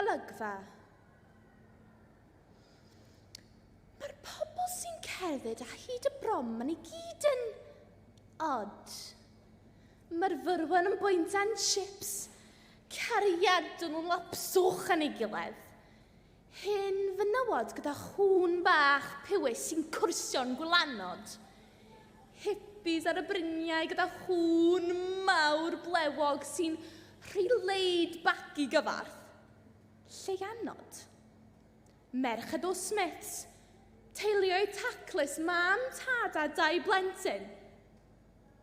golygfa. Mae'r pobl sy'n cerdded a hyd y brom yn ei gyd yn odd. Mae'r fyrwen yn bwyntau'n chips, cariad yn lapswch yn ei gilydd. Hyn fynywod gyda chŵn bach piwys sy'n cwrsio'n gwylanod. Hippies ar y bryniau gyda chŵn mawr blewog sy'n rhy-leid bac i gyfarth. Lleianod. Merched o Smiths, teuluoedd taclus, mam, tad a dau blentyn.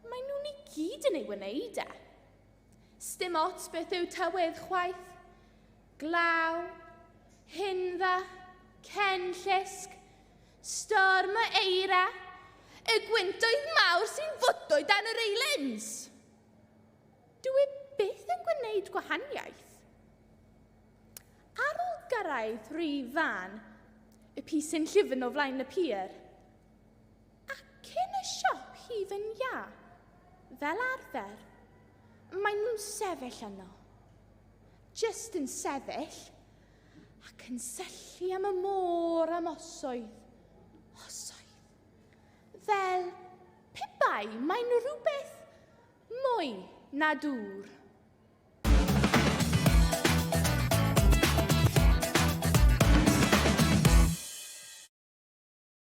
Mae nhw'n i gyd yn ei wneud e. Sdim ots beth yw tywydd chwaith. Glaw, hindda, cenllysg, storm o eira, y gwyntoedd mawr sy'n fwtwyd dan yr eilins. Dwi byth yn gwneud gwahaniaeth. Ar ôl gyrraedd rhif fan, y pys yn llyfn o flaen y pyr, ac yn y siop hif yn ia, fel arfer, maen nhw'n sefyll yno. Just yn sefyll, ac yn syllu am y môr am osoedd. Osoedd. Fel pe bai maen nhw rhywbeth mwy na dŵr.